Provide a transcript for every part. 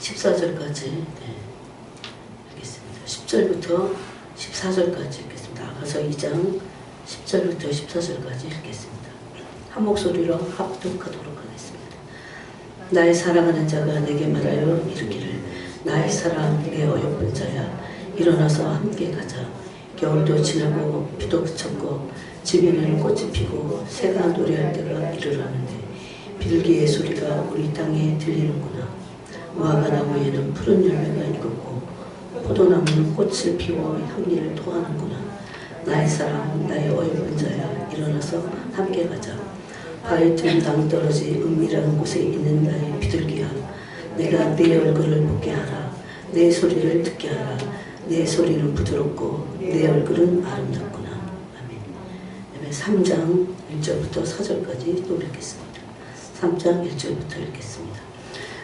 14절까지 읽겠습니다. 10절부터 14절까지 읽겠습니다. 아가서 2장 10절부터 14절까지 읽겠습니다. 한 목소리로 합독하도록 하겠습니다. 나의 사랑하는 자가 내게 말하여 이르기를 나의 사랑 내 어여쁜 자야 일어나서 함께 가자. 겨울도 지나고 비도 그쳤고 집에는 꽃이 피고 새가 노래할 때가 이르렀는데 비둘기의 소리가 우리 땅에 들리는구나. 무화과 나무에는 푸른 열매가 익었고 포도나무는 꽃을 피워 향기를 토하는구나. 나의 사랑 나의 어여쁜 자야 일어나서 함께 가자. 바위 틈 낭떠러지 은밀한 곳에 있는 나의 비둘기야 내가 내 얼굴을 보게 하라. 내 소리를 듣게 하라. 내 소리는 부드럽고 내 얼굴은 아름답구나. 아멘. 3장 1절부터 4절까지 또 읽겠습니다. 3장 1절부터 읽겠습니다.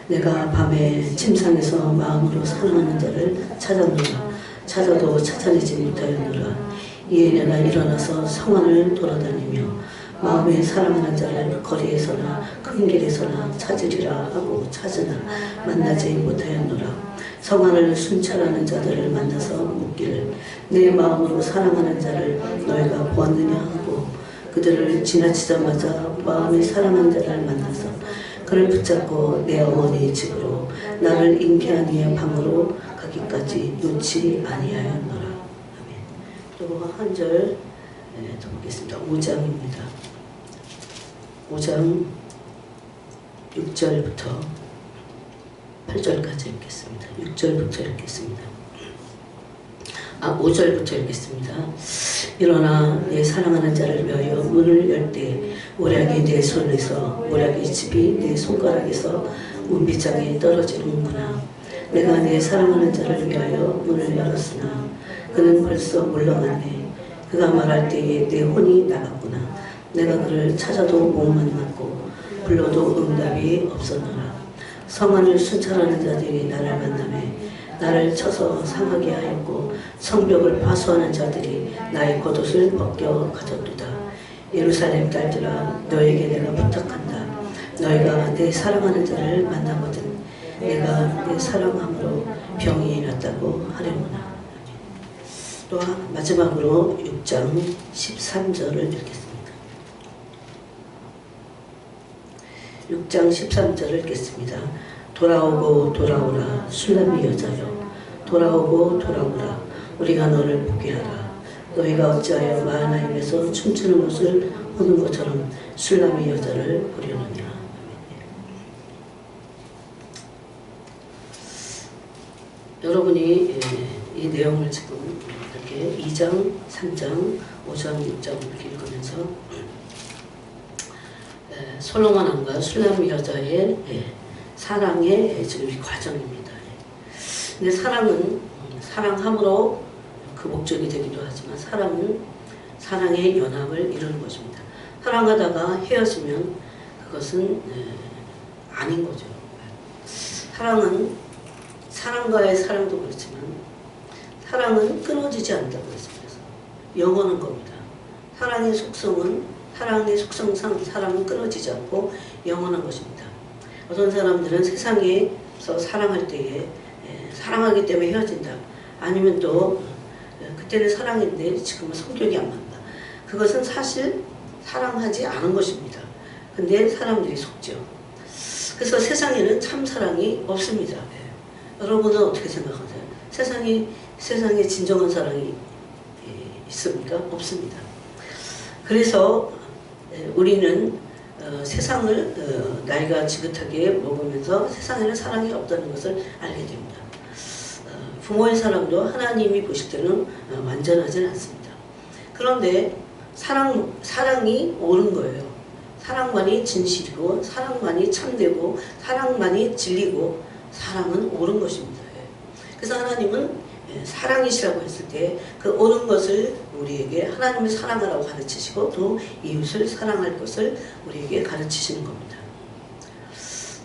내가 밤에 침상에서 마음으로 사랑하는 자를 찾았노라. 찾아도 찾아내지 못하였노라. 이에 내가 일어나서 성안을 돌아다니며 마음에 사랑하는 자를 거리에서나 큰 길에서나 찾으리라 하고 찾으나 만나지 못하였노라. 성안을 순찰하는 자들을 만나서 묻기를 내 마음으로 사랑하는 자를 너희가 보았느냐 하고 그들을 지나치자마자 마음에 사랑하는 자를 만나서 그를 붙잡고 내 어머니의 집으로 나를 잉태한 이의 방으로 가기까지 놓지 아니하였노라. 아멘. 또 한 절 더 보겠습니다. 5장입니다. 5장 6절부터 8절까지 읽겠습니다. 6절부터 읽겠습니다. 5절부터 읽겠습니다. 일어나 내 사랑하는 자를 위하여 문을 열 때 모략이 내 손에서 모략의 칩이 내 손가락에서 문빗장에 떨어지는구나. 내가 내 사랑하는 자를 위하여 문을 열었으나 그는 벌써 물러갔네. 그가 말할 때에 내 혼이 나갔구나. 내가 그를 찾아도 못 만났고 불러도 응답이 없었노라. 성안을 순찰하는 자들이 나를 만나매 나를 쳐서 상하게 하였고 성벽을 파수하는 자들이 나의 겉옷을 벗겨 가졌도다. 예루살렘 딸들아 너에게 내가 부탁한다. 너희가 내 사랑하는 자를 만나거든 내가 내 사랑함으로 병이 났다고 하려구나. 또 마지막으로 6장 13절을 읽겠습니다. 6장 13절을 읽겠습니다. 돌아오고 돌아오라 술람이 여자여 돌아오고 돌아오라 우리가 너를 보게 하라. 너희가 어찌하여 마하나임에서 춤추는 것을 보는 것처럼 술람이 여자를 보려느냐. 여러분이 이 내용을 지금 이렇게 2장, 3장, 5장, 6장 이렇게 읽으면서 솔로몬 왕과 술람 여자의 사랑의 지금 이 과정입니다. 근데 사랑은 사랑함으로 그 목적이 되기도 하지만 사랑은 사랑의 연합을 이루는 것입니다. 사랑하다가 헤어지면 그것은 아닌 거죠. 사랑은 사랑과의 사랑도 그렇지만 사랑은 끊어지지 않는다고 했습니다. 영원한 겁니다. 사랑의 속성상 사랑은 끊어지지 않고 영원한 것입니다. 어떤 사람들은 세상에서 사랑할 때에 사랑하기 때문에 헤어진다. 아니면 또 그때는 사랑인데 지금은 성격이 안 맞다. 그것은 사실 사랑하지 않은 것입니다. 근데 사람들이 속죠. 그래서 세상에는 참 사랑이 없습니다. 여러분은 어떻게 생각하세요? 세상에 진정한 사랑이 있습니까? 없습니다. 그래서 우리는 세상을 나이가 지긋하게 먹으면서 세상에는 사랑이 없다는 것을 알게 됩니다. 부모의 사랑도 하나님이 보실 때는 완전하지는 않습니다. 그런데 사랑이 옳은 거예요. 사랑만이 진실이고 사랑만이 참되고 사랑만이 진리고 사랑은 옳은 것입니다. 그래서 하나님은 사랑이시라고 했을 때 그 옳은 것을 우리에게 하나님을 사랑하라고 가르치시고 또 이웃을 사랑할 것을 우리에게 가르치시는 겁니다.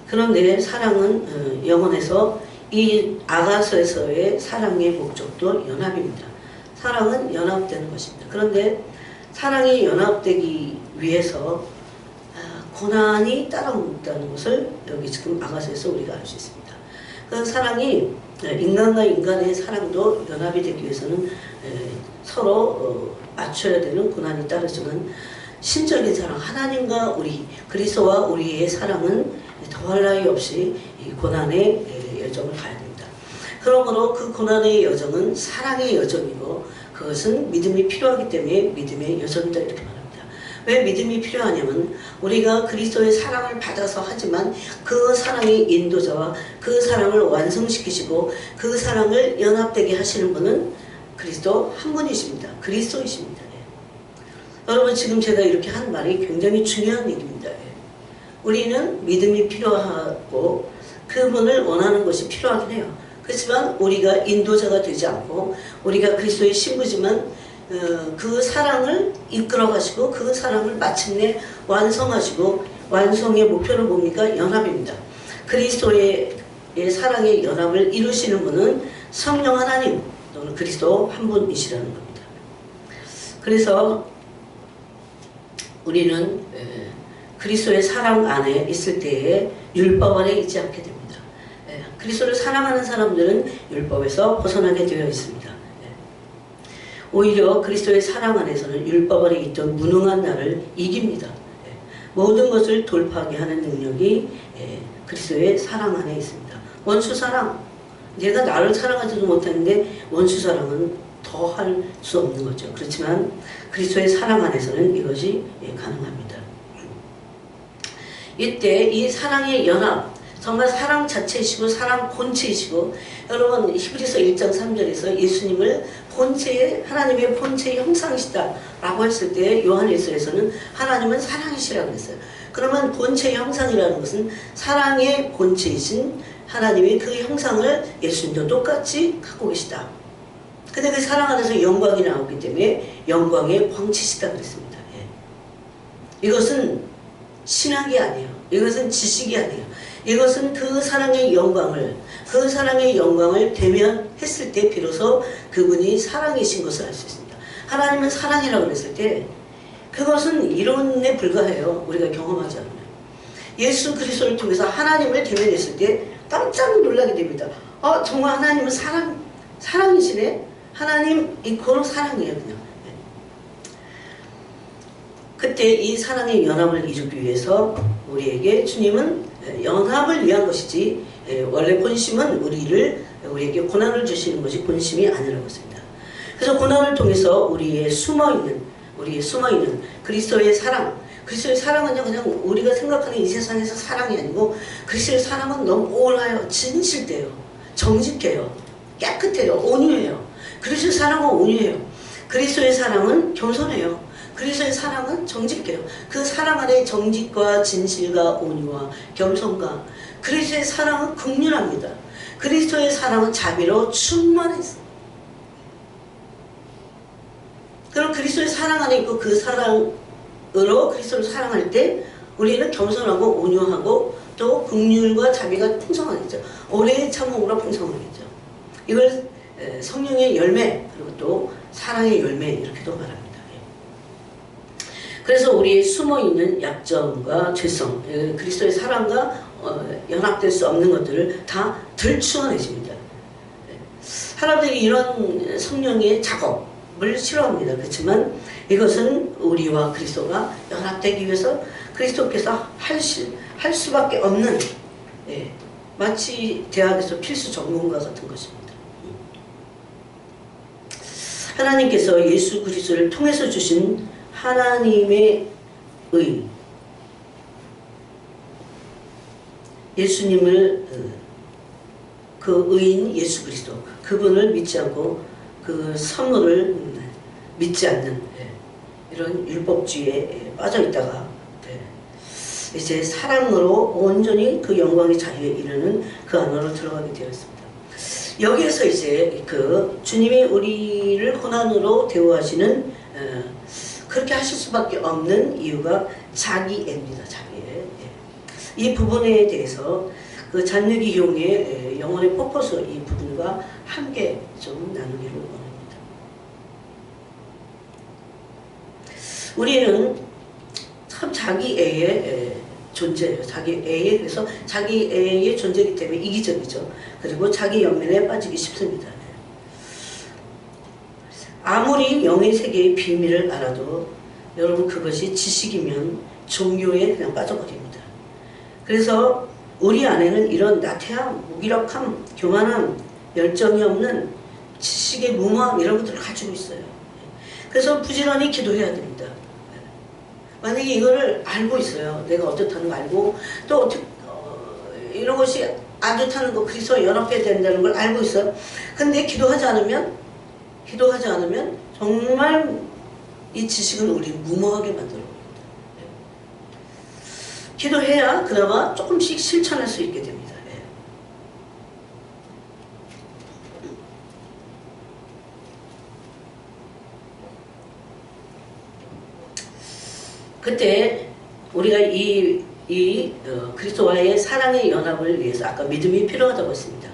그런데 사랑은 영혼에서 이 아가서에서의 사랑의 목적도 연합입니다. 사랑은 연합되는 것입니다. 그런데 사랑이 연합되기 위해서 고난이 따라온다는 것을 여기 지금 아가서에서 우리가 알 수 있습니다. 그 사랑이 인간과 인간의 사랑도 연합이 되기 위해서는 서로 맞춰야 되는 고난이 따르지만 신적인 사랑, 하나님과 우리 그리스도와 우리의 사랑은 더할 나위 없이 이 고난의 여정을 가야 됩니다. 그러므로 그 고난의 여정은 사랑의 여정이고 그것은 믿음이 필요하기 때문에 믿음의 여정이다 이렇게 말합니다. 왜 믿음이 필요하냐면 우리가 그리스도의 사랑을 받아서 하지만 그 사랑의 인도자와 그 사랑을 완성시키시고 그 사랑을 연합되게 하시는 분은 그리스도 한 분이십니다. 그리스도이십니다. 여러분 지금 제가 이렇게 한 말이 굉장히 중요한 얘기입니다. 우리는 믿음이 필요하고 그분을 원하는 것이 필요하긴 해요. 그렇지만 우리가 인도자가 되지 않고 우리가 그리스도의 신부지만 그 사랑을 이끌어 가시고 그 사랑을 마침내 완성하시고 완성의 목표는 뭡니까? 연합입니다. 그리스도의 사랑의 연합을 이루시는 분은 성령 하나님 또는 그리스도 한 분이시라는 겁니다. 그래서 우리는 그리스도의 사랑 안에 있을 때에 율법 아래 있지 않게 됩니다. 그리스도를 사랑하는 사람들은 율법에서 벗어나게 되어 있습니다. 오히려 그리스도의 사랑 안에서는 율법 아래 있던 무능한 나를 이깁니다. 모든 것을 돌파하게 하는 능력이 그리스도의 사랑 안에 있습니다. 원수 사랑, 내가 나를 사랑하지도 못하는데 원수 사랑은 더 할 수 없는 거죠. 그렇지만 그리스도의 사랑 안에서는 이것이 가능합니다. 이때 이 사랑의 연합, 정말 사랑 자체이시고 사랑 본체이시고 여러분 히브리서 1장 3절에서 예수님을 본체의 하나님의 본체의 형상이시다 라고 했을 때 요한일서에서는 하나님은 사랑이시라고 그랬어요. 그러면 본체의 형상이라는 것은 사랑의 본체이신 하나님의 그 형상을 예수님도 똑같이 갖고 계시다. 근데 그 사랑 안에서 영광이 나오기 때문에 영광의 광채시다 그랬습니다. 이것은 신학이 아니에요. 이것은 지식이 아니에요. 이것은 그 사랑의 영광을 대면했을 때 비로소 그분이 사랑이신 것을 알 수 있습니다. 하나님은 사랑이라고 그랬을 때 그것은 이론에 불과해요. 우리가 경험하지 않으면. 예수 그리스도를 통해서 하나님을 대면했을 때 깜짝 놀라게 됩니다. 정말 하나님은 사랑이시네? 하나님 이코는 사랑이에요. 그냥. 그때 이 사랑의 연합을 이루기 위해서 우리에게 주님은 연합을 위한 것이지 원래 본심은 우리에게 고난을 주시는 것이 본심이 아니라고 했습니다. 그래서 고난을 통해서 우리의 숨어있는 그리스도의 사랑은요 그냥 우리가 생각하는 이 세상에서 사랑이 아니고 그리스도의 사랑은 너무 올라요. 진실돼요. 정직해요. 깨끗해요. 온유해요. 그리스도의 사랑은 온유해요. 그리스도의 사랑은 겸손해요. 그리스도의 사랑은 정직해요. 그 사랑 안에 정직과 진실과 온유와 겸손과 그리스도의 사랑은 긍휼합니다. 그리스도의 사랑은 자비로 충만했어요. 그럼 그리스도의 사랑 안에 있고 그 사랑으로 그리스도를 사랑할 때 우리는 겸손하고 온유하고 또 긍휼과 자비가 풍성하겠죠. 오래 참음으로 풍성하겠죠. 이걸 성령의 열매 그리고 또 사랑의 열매 이렇게도 말합니다. 그래서 우리의 숨어있는 약점과 죄성, 그리스도의 사랑과 연합될 수 없는 것들을 다 들추어내십니다. 사람들이 이런 성령의 작업을 싫어합니다. 그렇지만 이것은 우리와 그리스도가 연합되기 위해서 그리스도께서 할 수밖에 없는 마치 대학에서 필수 전공과 같은 것입니다. 하나님께서 예수 그리스도를 통해서 주신 하나님의 의, 예수님을 그 의인 예수 그리스도 그분을 믿지 않고 그 선물을 믿지 않는 이런 율법주의에 빠져 있다가 이제 사랑으로 온전히 그 영광의 자유에 이르는 그 안으로 들어가게 되었습니다. 여기에서 이제 그 주님이 우리를 고난으로 대우하시는 그렇게 하실 수밖에 없는 이유가 자기애입니다. 자기애. 이 부분에 대해서 그 잔느기용의 영혼의 퍼포스 이 부분과 함께 좀 나누기를 원합니다. 우리는 참 자기애에 존재예요. 자기 애에, 그래서 자기 애의 존재이기 때문에 이기적이죠. 그리고 자기 연민에 빠지기 쉽습니다. 아무리 영의 세계의 비밀을 알아도 여러분 그것이 지식이면 종교에 그냥 빠져버립니다. 그래서 우리 안에는 이런 나태함, 무기력함, 교만함, 열정이 없는 지식의 무모함 이런 것들을 가지고 있어요. 그래서 부지런히 기도해야 됩니다. 만약에 이거를 알고 있어요. 내가 어떻다는 거 알고 또 어떻게 이런 것이 안 좋다는 거 그리스도와 연합해야 된다는 걸 알고 있어요. 근데 기도하지 않으면 정말 이 지식은 우리 무모하게 만들어. 기도해야 그나마 조금씩 실천할 수 있게 됩니다. 그때 우리가 그리스도와의 사랑의 연합을 위해서 아까 믿음이 필요하다고 했습니다.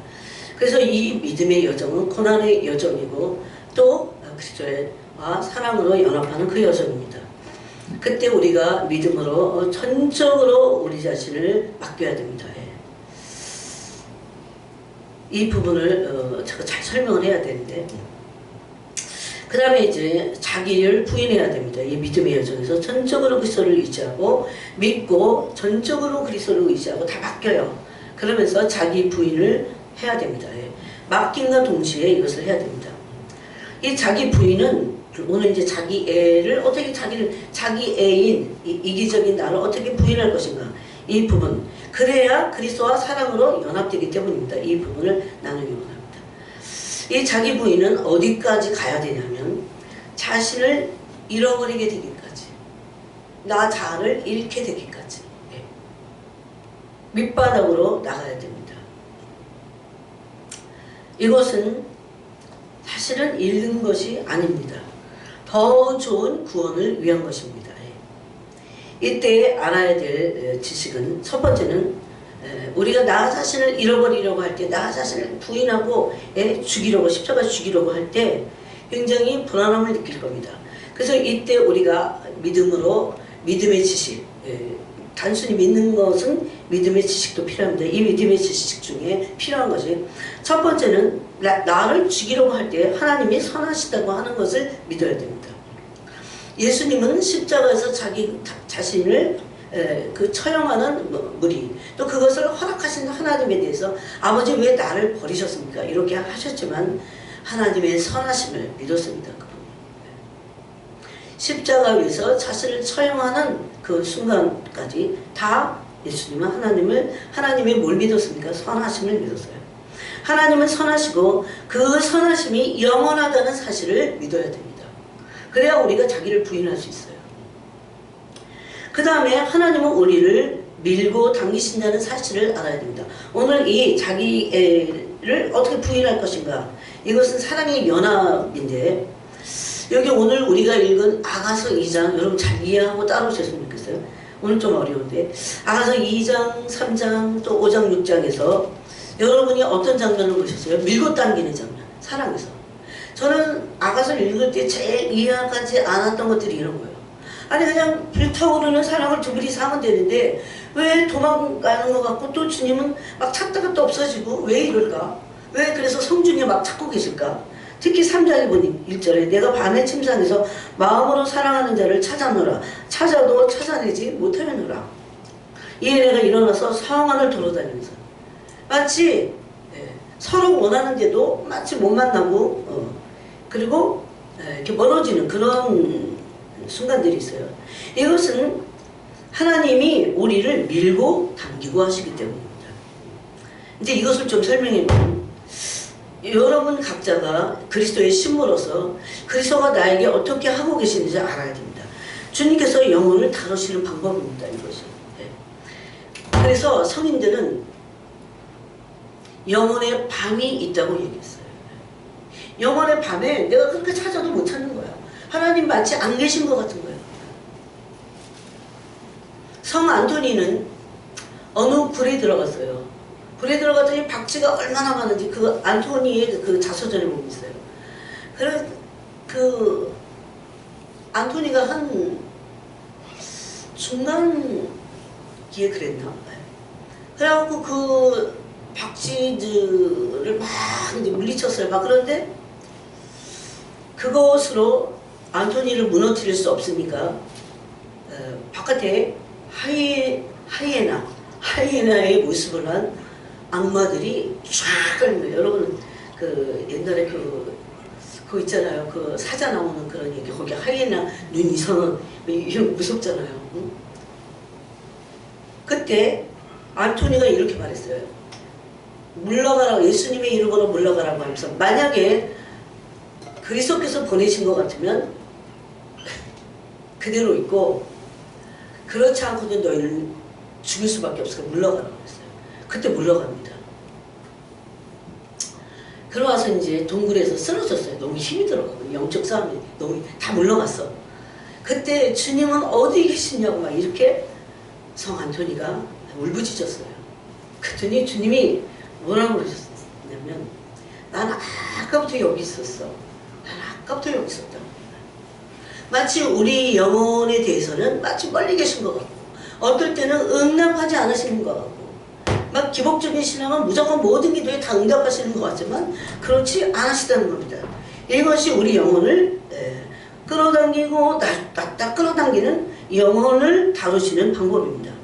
그래서 이 믿음의 여정은 고난의 여정이고 또 그리스도와 사랑으로 연합하는 그 여정입니다. 그때 우리가 믿음으로 전적으로 우리 자신을 맡겨야 됩니다. 이 부분을 제가 잘 설명을 해야 되는데 그 다음에 이제 자기를 부인해야 됩니다. 이 믿음의 여정에서 전적으로 그리스도를 의지하고 믿고 전적으로 그리스도를 의지하고 다 맡겨요. 그러면서 자기 부인을 해야 됩니다. 맡김과 동시에 이것을 해야 됩니다. 이 자기 부인은 오늘 이제 자기 애를 어떻게 자기 애인 이기적인 나를 어떻게 부인할 것인가 이 부분 그래야 그리스도와 사랑으로 연합되기 때문입니다. 이 부분을 나누기 원합니다. 이 자기 부인은 어디까지 가야 되냐면 자신을 잃어버리게 되기까지 나 자아를 잃게 되기까지 밑바닥으로 나가야 됩니다. 이것은 사실은 잃는 것이 아닙니다. 더 좋은 구원을 위한 것입니다. 이때 알아야 될 지식은 첫 번째는 우리가 나 자신을 잃어버리려고 할 때 나 자신을 부인하고 죽이려고 십자가 죽이려고 할 때 굉장히 불안함을 느낄 겁니다. 그래서 이때 우리가 믿음의 지식 단순히 믿는 것은 믿음의 지식도 필요합니다. 이 믿음의 지식 중에 필요한 것이 첫 번째는 나를 죽이려고 할 때 하나님이 선하시다고 하는 것을 믿어야 됩니다. 예수님은 십자가에서 자기 자신을 처형하는 무리 또 그것을 허락하신 하나님에 대해서 아버지 왜 나를 버리셨습니까? 이렇게 하셨지만 하나님의 선하심을 믿었습니다. 십자가 위에서 자신을 처형하는 그 순간까지 다 예수님은 하나님의 뭘 믿었습니까? 선하심을 믿었어요. 하나님은 선하시고 그 선하심이 영원하다는 사실을 믿어야 됩니다. 그래야 우리가 자기를 부인할 수 있어요. 그 다음에 하나님은 우리를 밀고 당기신다는 사실을 알아야 됩니다. 오늘 이 자기를 어떻게 부인할 것인가 이것은 사랑의 연합인데 여기 오늘 우리가 읽은 아가서 2장 여러분 잘 이해하고 따라오셨으면 좋겠어요. 오늘 좀 어려운데 아가서 2장 3장 또 5장 6장에서 여러분이 어떤 장면을 보셨어요? 밀고 당기는 장면 사랑에서 저는 아가서를 읽을 때 제일 이해하지 않았던 것들이 이런 거예요. 아니 그냥 불타오르는 사랑을 두 분이 사면 되는데 왜 도망가는 것 같고 또 주님은 막 찾다가 또 없어지고 왜 이럴까? 왜 그래서 성준이 막 찾고 계실까? 특히 3장에 보니 1절에 내가 밤의 침상에서 마음으로 사랑하는 자를 찾아노라 찾아도 찾아내지 못하려노라 이에 내가 일어나서 성안을 돌아다니면서 마치 서로 원하는데도 마치 못 만나고 그리고 이렇게 멀어지는 그런 순간들이 있어요. 이것은 하나님이 우리를 밀고 당기고 하시기 때문입니다. 이제 이것을 좀 설명해보면 여러분 각자가 그리스도의 신부로서 그리스도가 나에게 어떻게 하고 계시는지 알아야 됩니다. 주님께서 영혼을 다루시는 방법입니다. 이것이. 그래서 성인들은 영혼의 밤이 있다고 얘기했어요. 영혼의 밤에 내가 그렇게 찾아도 못 찾는 거야. 하나님 마치 안 계신 것 같은 거예요. 성 안토니는 어느 굴에 들어갔어요. 굴에 들어갔더니 박쥐가 얼마나 많은지 그 안토니의 그 자서전에 보면 있어요. 그래서 그 안토니가 한 중간 뒤에 그랬나? 그래갖고 그 박쥐들을 막 이제 물리쳤어요. 막 그런데 그것으로 안토니를 무너뜨릴 수 없으니까 바깥에 하이에나의 모습을 한 악마들이 쫙 깔린 거예요. 여러분 그 옛날에 그거 있잖아요. 그 사자 나오는 그런 얘기. 거기 하이에나 눈 이상은 이런 무섭잖아요. 응? 그때 안토니가 이렇게 말했어요. 물러가라고, 예수님의 이름으로 물러가라고 하면서, 만약에 그리스도께서 보내신 것 같으면 그대로 있고, 그렇지 않고도 너희는 죽일 수밖에 없으니까 물러가라고 했어요. 그때 물러갑니다. 그러고서 이제 동굴에서 쓰러졌어요. 너무 힘이 들어가고 영적 싸움이 너무 다 물러갔어. 그때 주님은 어디 계시냐고 막 이렇게 성 안토니가 울부짖었어요. 그랬더니 주님이 뭐라고 그러셨냐면, 난 아까부터 여기 있었어. 난 아까부터 여기 있었다. 마치 우리 영혼에 대해서는 마치 멀리 계신 것 같고, 어떨 때는 응답하지 않으시는 것 같고, 막 기복적인 신앙은 무조건 모든 기도에 다 응답하시는 것 같지만 그렇지 않으시다는 겁니다. 이것이 우리 영혼을 끌어당기고 놨다 끌어당기는 영혼을 다루시는 방법입니다.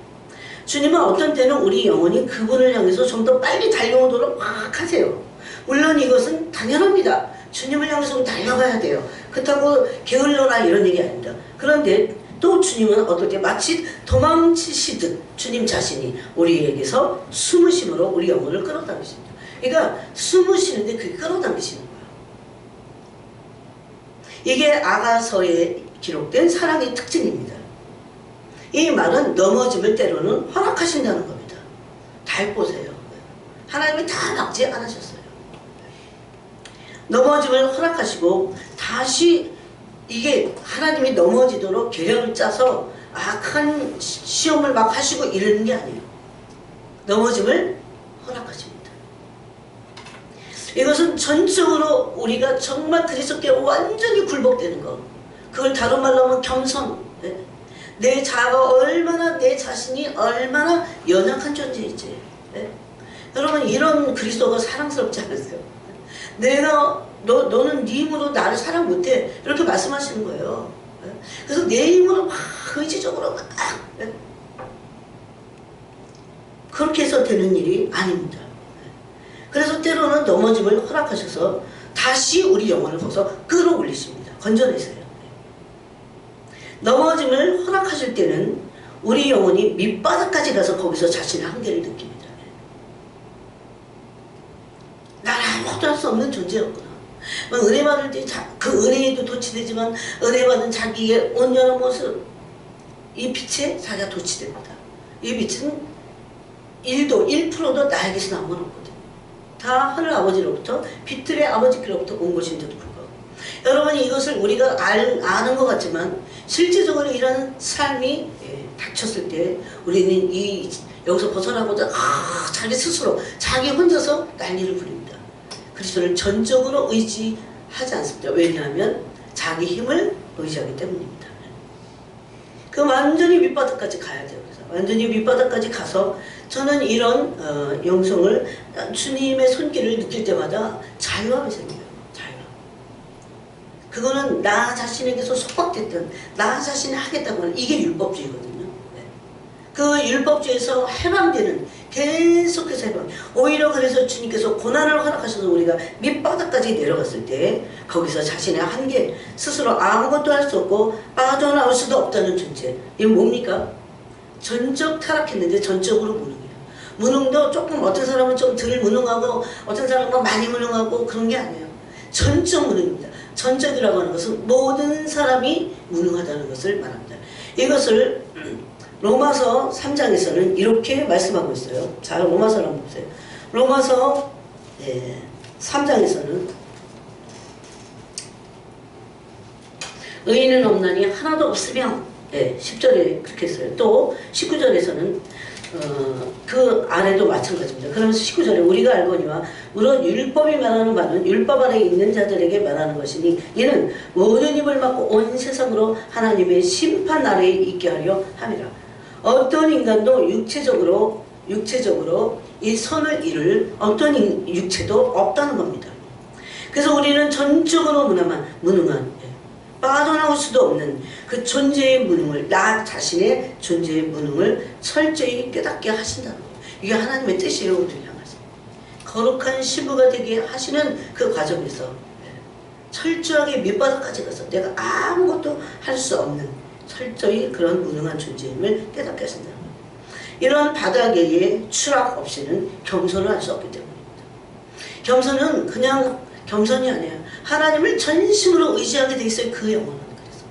주님은 어떤 때는 우리 영혼이 그분을 향해서 좀 더 빨리 달려오도록 막 하세요. 물론 이것은 당연합니다. 주님을 향해서 달려가야 돼요. 그렇다고 게을러라 이런 얘기 아닙니다. 그런데 또 주님은 어떨 때 마치 도망치시듯 주님 자신이 우리에게서 숨으심으로 우리 영혼을 끌어당기십니다. 그러니까 숨으시는데 그게 끌어당기시는 거예요. 이게 아가서에 기록된 사랑의 특징입니다. 이 말은 넘어짐을 때로는 허락하신다는 겁니다. 다 해보세요. 하나님이 다 막지 않으셨어요. 넘어짐을 허락하시고 다시 이게 하나님이 넘어지도록 계략을 짜서 악한 시험을 막 하시고 이러는 게 아니에요. 넘어짐을 허락하십니다. 이것은 전적으로 우리가 정말 그리스도께 완전히 굴복되는 것. 그걸 다른 말로 하면 겸손. 내 자아가 얼마나, 내 자신이 얼마나 연약한 존재이지. 여러분, 이런 그리스도가 사랑스럽지 않으세요? 너는 네 힘으로 나를 사랑 못해. 이렇게 말씀하시는 거예요. 그래서 내 힘으로 막 의지적으로 막 그렇게 해서 되는 일이 아닙니다. 그래서 때로는 넘어짐을 허락하셔서 다시 우리 영혼을 거기서 끌어올리십니다. 건져내세요. 넘어짐을 허락하실 때는 우리 영혼이 밑바닥까지 가서 거기서 자신의 한계를 느낍니다. 난 아무것도 할 수 없는 존재였구나. 은혜 받을 때 그 은혜에도 도취되지만 은혜 받은 자기의 온전한 모습, 이 빛에 자기가 도취됩니다. 이 빛은 1도 1%도 나에게서 나온 건 없거든요. 다 하늘 아버지로부터, 빛들의 아버지께로부터 온 것인데도 불구하고, 여러분이 이것을 우리가 아는 것 같지만 실제적으로 이런 삶이 닥쳤을 때 우리는 여기서 벗어나고자 자기 스스로 자기 혼자서 난리를 부립니다. 그리스도를 전적으로 의지하지 않습니다. 왜냐하면 자기 힘을 의지하기 때문입니다. 그 완전히 밑바닥까지 가야 돼요. 그래서 완전히 밑바닥까지 가서 저는 이런 영성을, 주님의 손길을 느낄 때마다 자유함이 생겨요. 자유함. 그거는 나 자신에게서 속박됐던, 나 자신이 하겠다고 하는, 이게 율법주의거든요. 그 율법주의에서 해방되는, 계속해서 해방. 오히려 그래서 주님께서 고난을 허락하셔서 우리가 밑바닥까지 내려갔을 때 거기서 자신의 한계, 스스로 아무것도 할 수 없고 빠져나올 수도 없다는 존재. 이게 뭡니까? 전적 타락했는데 전적으로 무능해요. 무능도 조금, 어떤 사람은 좀 덜 무능하고 어떤 사람은 많이 무능하고 그런 게 아니에요. 전적 무능입니다. 전적이라고 하는 것은 모든 사람이 무능하다는 것을 말합니다. 이것을 로마서 3장에서는 이렇게 말씀하고 있어요. 자, 로마서를 한번 보세요. 로마서 3장에서는 의인은 없나니 하나도 없으며, 10절에 그렇게 했어요. 또 19절에서는 그 아래도 마찬가지입니다. 그러면서 19절에 우리가 알거니와 물론 율법이 말하는 바는 율법 아래 있는 자들에게 말하는 것이니 이는 모든 입을 막고 온 세상으로 하나님의 심판 아래에 있게 하려 함이라. 어떤 인간도 육체적으로 이 선을 이룰 어떤 육체도 없다는 겁니다. 그래서 우리는 전적으로 무능한 빠져나올 수도 없는 그 존재의 무능을, 나 자신의 존재의 무능을 철저히 깨닫게 하신다는 거예요. 이게 하나님의 뜻이에요. 우리를 향해서 거룩한 신부가 되게 하시는 그 과정에서 철저하게 밑바닥까지 가서 내가 아무것도 할 수 없는 철저히 그런 무능한 존재임을 깨닫게 하신다는 거예요. 이런 바닥에 추락 없이는 겸손을 할 수 없기 때문입니다. 겸손은 그냥 겸손이 아니에요. 하나님을 전심으로 의지하게 돼 있어요. 그 영혼은. 그래서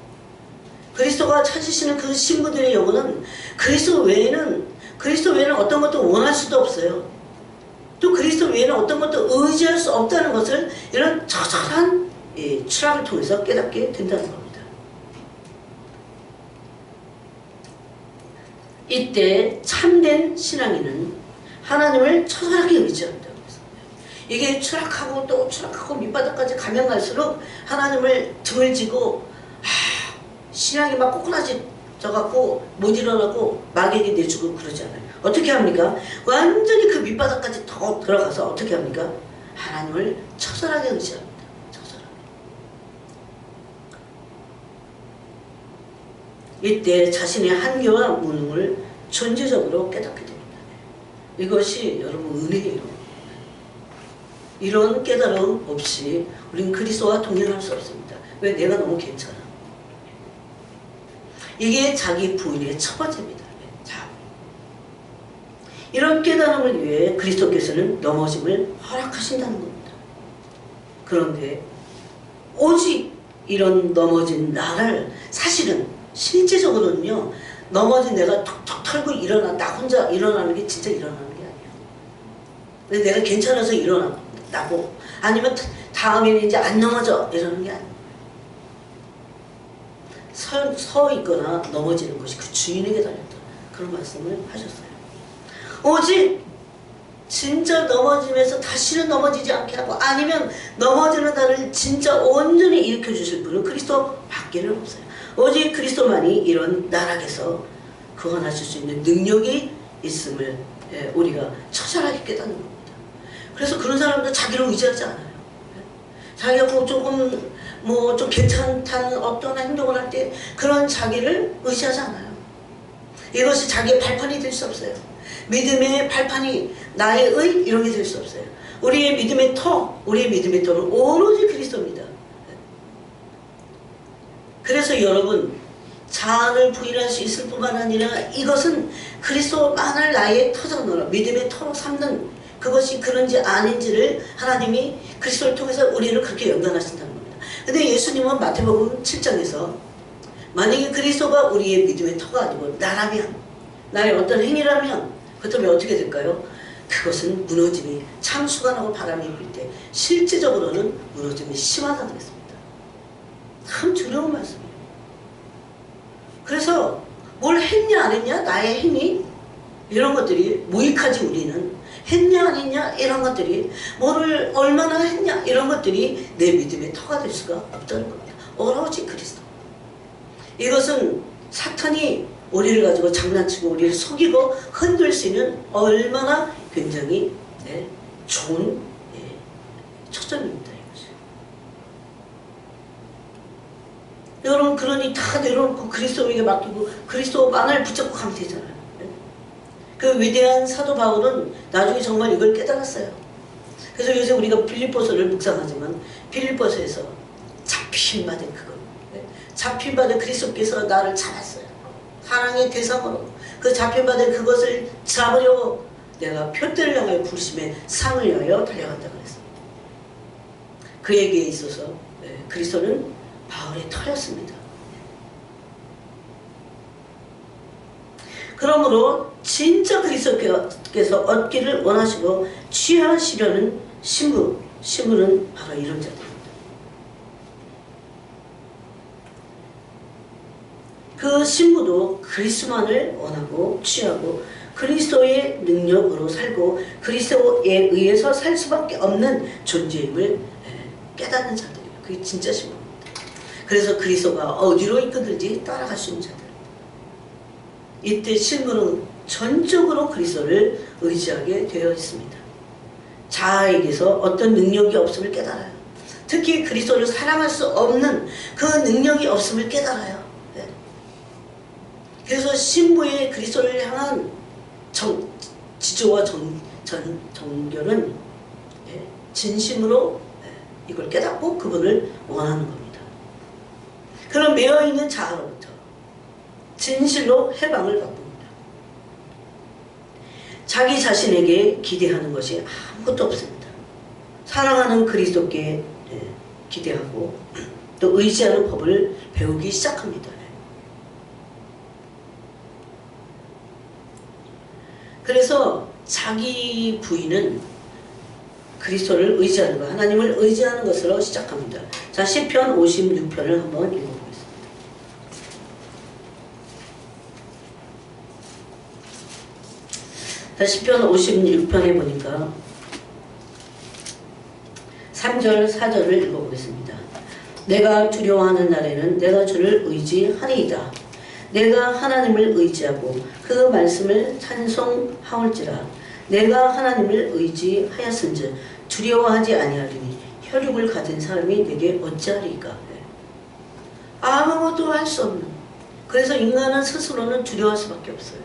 그리스도가 찾으시는 그 신부들의 영혼은 그리스도 외에는 어떤 것도 원할 수도 없어요. 또 그리스도 외에는 어떤 것도 의지할 수 없다는 것을 이런 처절한 추락을 통해서 깨닫게 된다는 겁니다. 이때 참된 신앙인은 하나님을 처절하게 의지합니다. 이게 추락하고 또 추락하고 밑바닥까지 가면 갈수록 하나님을 등을 지고 신앙이 막 꼬꾸라져갖고 못 일어나고 마귀에게 내주고 그러지 않아요. 어떻게 합니까? 완전히 그 밑바닥까지 더 들어가서 어떻게 합니까? 하나님을 처절하게 의지합니다. 처절하게. 이때 자신의 한계와 무능을 존재적으로 깨닫게 됩니다. 이것이 여러분 은혜예요. 이런 깨달음 없이 우리는 그리스도와 동행할 수 없습니다. 왜? 내가 너무 괜찮아. 이게 자기 부인의 첫 번째입니다. 자, 이런 깨달음을 위해 그리스도께서는 넘어짐을 허락하신다는 겁니다. 그런데 오직 이런 넘어진 나를 사실은 실제적으로는요, 넘어진 내가 톡톡 털고 나 혼자 일어나는 게 진짜 일어나는 게 아니에요. 근데 내가 괜찮아서 일어나고 아니면 다음에는 이제 안 넘어져 이러는 게 아니에요. 서 있거나 넘어지는 것이 그 주인에게 달렸다. 그런 말씀을 하셨어요. 오직 진짜 넘어지면서 다시는 넘어지지 않게 하고 아니면 넘어지는 나를 진짜 온전히 일으켜 주실 분은 그리스도 밖에는 없어요. 오직 그리스도만이 이런 나락에서 구원하실 수 있는 능력이 있음을 우리가 처절하게 깨닫는 겁니다. 그래서 그런 사람들 자기를 의지하지 않아요. 자기가 조금 좀 괜찮다는 어떤 행동을 할 때 그런 자기를 의지하지 않아요. 이것이 자기의 발판이 될 수 없어요. 믿음의 발판이 나의 의 이런 게 될 수 없어요. 우리의 믿음의 터는 오로지 그리스도입니다. 그래서 여러분 자아를 부인할 수 있을 뿐만 아니라 이것은 그리스도만을 나의 터전으로 믿음의 터로 삼는 그것이 그런지 아닌지를 하나님이 그리스도를 통해서 우리를 그렇게 연단하신다는 겁니다. 근데 예수님은 마태복음 7장에서 만약에 그리스도가 우리의 믿음의 터가 아니고 나라면, 나의 어떤 행위라면 그렇다면 어떻게 될까요? 그것은 무너짐이 창수가 나고 바람이 불 때 실제적으로는 무너짐이 심하다고 그랬습니다. 참 두려운 말씀이에요. 그래서 뭘 했냐 안 했냐 나의 행위 이런 것들이 무익하지. 우리는 했냐 안 했냐 이런 것들이 뭐를 얼마나 했냐 이런 것들이 내 믿음의 터가 될 수가 없다는 겁니다. 오로지 그리스도. 이것은 사탄이 우리를 가지고 장난치고 우리를 속이고 흔들 수 있는 얼마나 굉장히 좋은 초점입니다. 여러분 그러니 다 내려놓고 그리스도에게 맡기고 그리스도만을 붙잡고 가면 되잖아요. 그 위대한 사도 바울은 나중에 정말 이걸 깨달았어요. 그래서 요새 우리가 빌립보서를 묵상하지만 빌립보서에서 잡힌받은 그것, 잡힌받은 그리스도께서 나를 잡았어요. 사랑의 대상으로 그 잡힌받은 그것을 잡으려고 내가 표대를 향하여 부르심의 상을 위하여 달려간다고 그랬습니다. 그에게 있어서 그리스도는 바울의 터였습니다. 그러므로 진짜 그리스도께서 얻기를 원하시고 취하시려는 신부는 바로 이런 자들입니다. 그 신부도 그리스도만을 원하고 취하고 그리스도의 능력으로 살고 그리스도에 의해서 살 수밖에 없는 존재임을 깨닫는 자들이에요. 그게 진짜 신부입니다. 그래서 그리스도가 어디로 이끌든지 따라갈 수 있는 자들. 이때 신부는 전적으로 그리스도를 의지하게 되어 있습니다. 자아에게서 어떤 능력이 없음을 깨달아요. 특히 그리스도를 사랑할 수 없는 그 능력이 없음을 깨달아요. 네. 그래서 신부의 그리스도를 향한 지조와 정결은 진심으로 이걸 깨닫고 그분을 원하는 겁니다. 그런 매여있는 자아로부터 진실로 해방을 바꿉니다. 자기 자신에게 기대하는 것이 아무것도 없습니다. 사랑하는 그리스도께 기대하고 또 의지하는 법을 배우기 시작합니다. 그래서 자기 부인은 그리스도를 의지하는 것, 하나님을 의지하는 것으로 시작합니다. 자, 시편 56편을 한번 읽어보겠습니다. 자, 시편 56편에 보니까 3절, 4절을 읽어보겠습니다. 내가 두려워하는 날에는 내가 주를 의지하리이다. 내가 하나님을 의지하고 그 말씀을 찬송하올지라. 내가 하나님을 의지하였은즉 두려워하지 아니하리니 혈육을 가진 사람이 내게 어찌하리까. 아무것도 할 수 없는, 그래서 인간은 스스로는 두려워할 수밖에 없어요.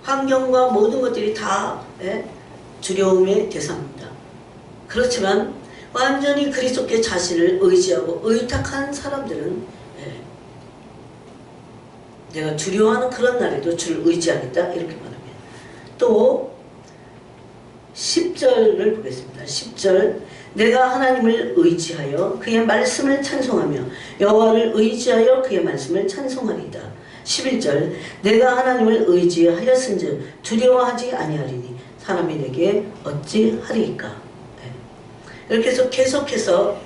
환경과 모든 것들이 다 두려움의 대상입니다. 그렇지만 완전히 그리스도께 자신을 의지하고 의탁한 사람들은 내가 두려워하는 그런 날에도 주를 의지하겠다 이렇게 말합니다. 또 10절을 보겠습니다. 10절 내가 하나님을 의지하여 그의 말씀을 찬송하며 여호와를 의지하여 그의 말씀을 찬송하리이다. 11절 내가 하나님을 의지하였은즉 두려워하지 아니하리니 사람이 내게 어찌하리이까. 이렇게 해서 계속해서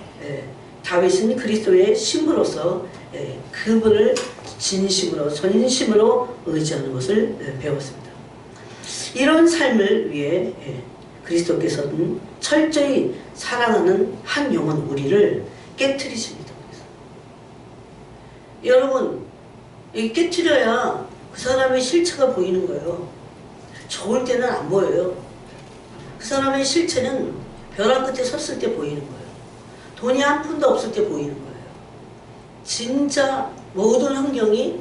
다윗은 그리스도의 신부로서 그분을 진심으로 전심으로 의지하는 것을 배웠습니다. 이런 삶을 위해 그리스도께서는 철저히 사랑하는 한 영혼 우리를 깨트리십니다. 여러분, 이 깨트려야 그 사람의 실체가 보이는 거예요. 좋을 때는 안 보여요. 그 사람의 실체는 벼랑 끝에 섰을 때 보이는 거예요. 돈이 한 푼도 없을 때 보이는 거예요. 진짜 모든 환경이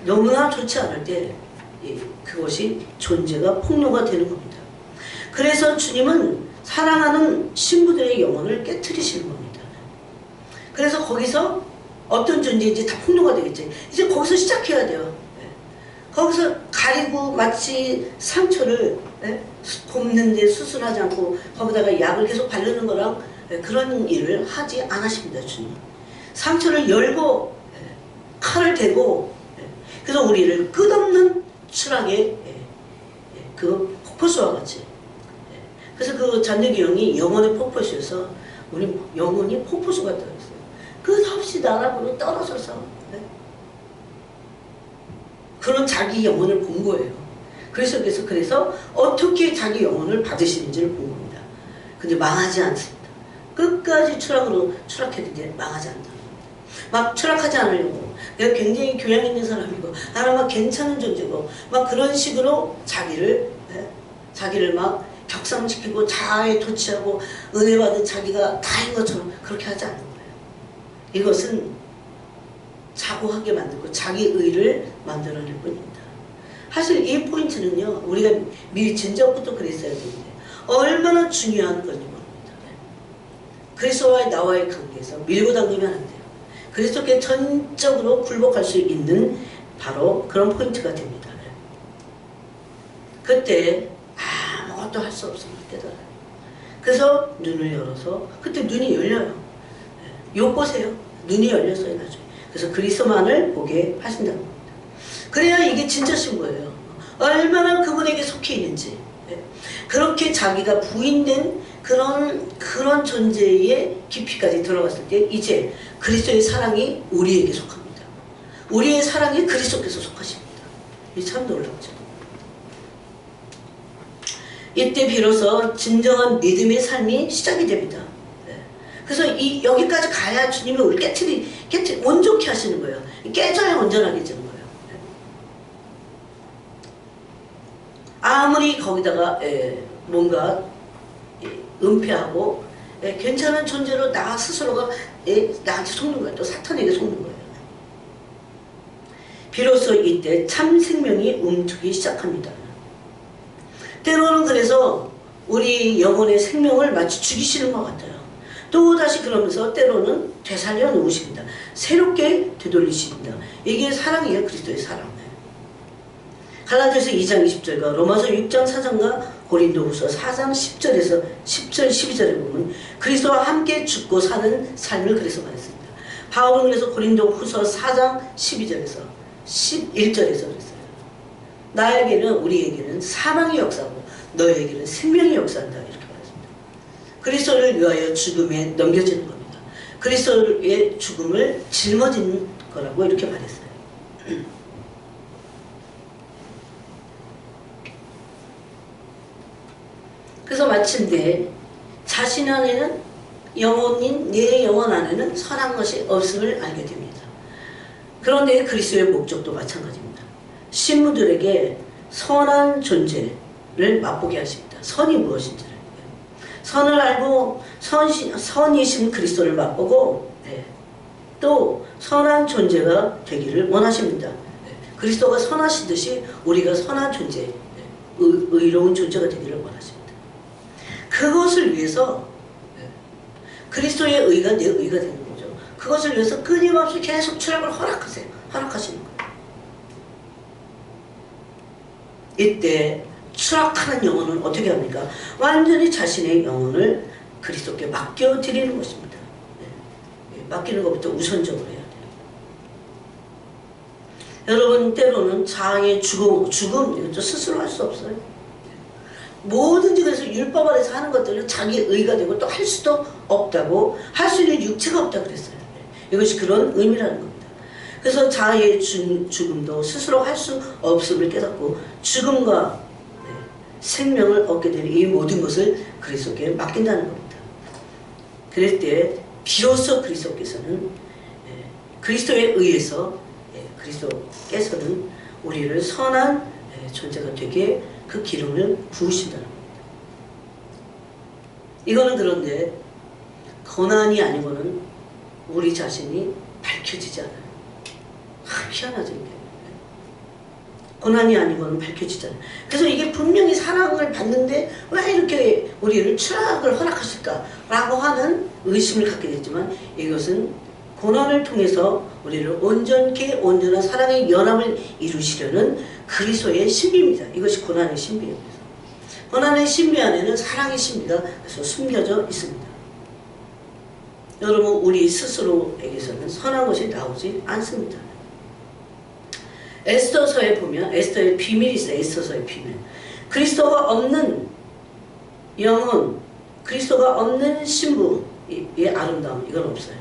너무나 좋지 않을 때 그것이 존재가 폭로가 되는 겁니다. 그래서 주님은 사랑하는 신부들의 영혼을 깨트리시는 겁니다. 그래서 거기서 어떤 존재인지 다 폭로가 되겠지. 이제 거기서 시작해야 돼요. 거기서 가리고 마치 상처를 곱는데 수술하지 않고 거기다가 약을 계속 바르는 거랑 그런 일을 하지 않으십니다. 주님. 상처를 열고 칼을 대고 그래서 우리를 끝없는 추락의 그 폭포수와 같이, 그래서 그 잔여기 영이 영혼의 폭포수여서 우리 영혼이 폭포수 같다고 했어요. 끝없이 나락으로 떨어져서 그런 자기 영혼을 본 거예요. 그래서 어떻게 자기 영혼을 받으시는지를 본 겁니다. 근데 망하지 않습니다. 끝까지 추락으로 추락했는데 망하지 않다. 막 추락하지 않으려고 내가 굉장히 교양 있는 사람이고 나는 막 괜찮은 존재고 막 그런 식으로 자기를 막 격상시키고 자아에 도취하고 은혜받은 자기가 다인 것처럼 그렇게 하지 않는 거예요. 이것은 자고하게 만들고 자기 의를 만들어낼 뿐입니다. 사실 이 포인트는요, 우리가 미리 진작부터 그랬어야 되는데 얼마나 중요한 건지 모릅니다. 그리스도와의 나와의 관계에서 밀고 당기면 안 돼요. 그리스도께 전적으로 굴복할 수 있는 바로 그런 포인트가 됩니다. 그때 아무것도 할 수 없음을 깨달아요. 그래서 눈을 열어서 그때 눈이 열려요. 요 보세요. 눈이 열렸어요. 나중에. 그래서 그리스도만을 보게 하신다는 겁니다. 그래야 이게 진짜 신부예요. 얼마나 그분에게 속해 있는지. 그렇게 자기가 부인된 그런 존재의 깊이까지 들어갔을 때 이제 그리스도의 사랑이 우리에게 속합니다. 우리의 사랑이 그리스도께서 속하십니다. 이게 참 놀랍죠. 이때 비로소 진정한 믿음의 삶이 시작이 됩니다. 그래서 여기까지 가야 주님이 우리 깨트리 온전케 하시는 거예요. 깨져야 온전하게 되는 거예요. 아무리 거기다가 뭔가 은폐하고 괜찮은 존재로 나 스스로가 나한테 속는 거예요. 또 사탄에게 속는 거예요. 비로소 이때 참 생명이 움트기 시작합니다. 때로는 그래서 우리 영혼의 생명을 마치 죽이시는 것 같아요. 또다시 그러면서 때로는 되살려 놓으십니다. 새롭게 되돌리십니다. 이게 사랑이에요. 그리스도의 사랑. 갈라디아서 2장 20절과 로마서 6장 4장과 고린도후서 4장 10절에서 10절 12절에 보면 그리스도와 함께 죽고 사는 삶을 그래서 말했습니다. 바울은 그래서 고린도후서 4장 12절에서 11절에서 그랬어요. 나에게는 우리에게는 사망의 역사고 너에게는 생명의 역사한다 이렇게 말했습니다. 그리스도를 위하여 죽음에 넘겨지는 겁니다. 그리스도의 죽음을 짊어지는 거라고 이렇게 말했어요. 그래서 마침내 자신 안에는 영혼인 내 영혼 안에는 선한 것이 없음을 알게 됩니다. 그런데 그리스도의 목적도 마찬가지입니다. 신부들에게 선한 존재를 맛보게 하십니다. 선이 무엇인지를. 선을 알고 선이신 그리스도를 맛보고 또 선한 존재가 되기를 원하십니다. 그리스도가 선하시듯이 우리가 선한 존재, 의로운 존재가 되기를 원하십니다. 그것을 위해서 그리스도의 의가 내 의가 되는 거죠. 그것을 위해서 끊임없이 계속 추락을 허락하시는 거예요. 이때 추락하는 영혼은 어떻게 합니까? 완전히 자신의 영혼을 그리스도께 맡겨드리는 것입니다. 맡기는 것부터 우선적으로 해야 돼요. 여러분 때로는 자아의 죽음 이것도 스스로 할 수 없어요. 뭐든지 그래서 율법 아래서 하는 것들은 자기 의가 되고 또 할 수도 없다고 할 수 있는 육체가 없다고 그랬어요. 이것이 그런 의미라는 겁니다. 그래서 자아의 죽음도 스스로 할 수 없음을 깨닫고 죽음과 생명을 얻게 되는 이 모든 것을 그리스도께 맡긴다는 겁니다. 그럴 때 비로소 그리스도께서는 그리스도에 의해서 그리스도께서는 우리를 선한 존재가 되게 그 기름을 부으신다는 겁니다. 이거는 그런데 고난이 아니고는 우리 자신이 밝혀지지 않아요. 희한하죠 이게. 고난이 아니고는 밝혀지지 않아요. 그래서 이게 분명히 사랑을 받는데 왜 이렇게 우리를 추락을 허락하실까라고 하는 의심을 갖게 됐지만 이것은 고난을 통해서 우리를 온전케 온전한 사랑의 연합을 이루시려는 그리스도의 신비입니다. 이것이 고난의 신비입니다. 고난의 신비 안에는 사랑의 신비가 그래서 숨겨져 있습니다. 여러분 우리 스스로에게서는 선한 것이 나오지 않습니다. 에스더서에 보면 에스더의 비밀이 있어요. 에스더서의 비밀. 그리스도가 없는 영혼, 그리스도가 없는 신부의 아름다움 이건 없어요.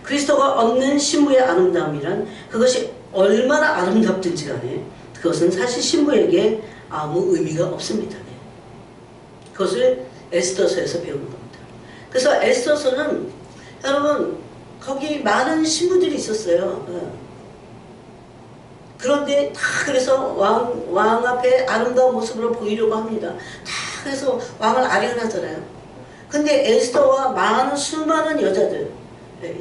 그리스도가 없는 신부의 아름다움이란 그것이 얼마나 아름답든지 간에 그것은 사실 신부에게 아무 의미가 없습니다. 그것을 에스더서에서 배우는 겁니다. 그래서 에스더서는 여러분 거기 많은 신부들이 있었어요. 그런데 다 그래서 왕 앞에 아름다운 모습으로 보이려고 합니다. 다 그래서 왕을 아련하잖아요. 근데 에스더와 많은 수많은 여자들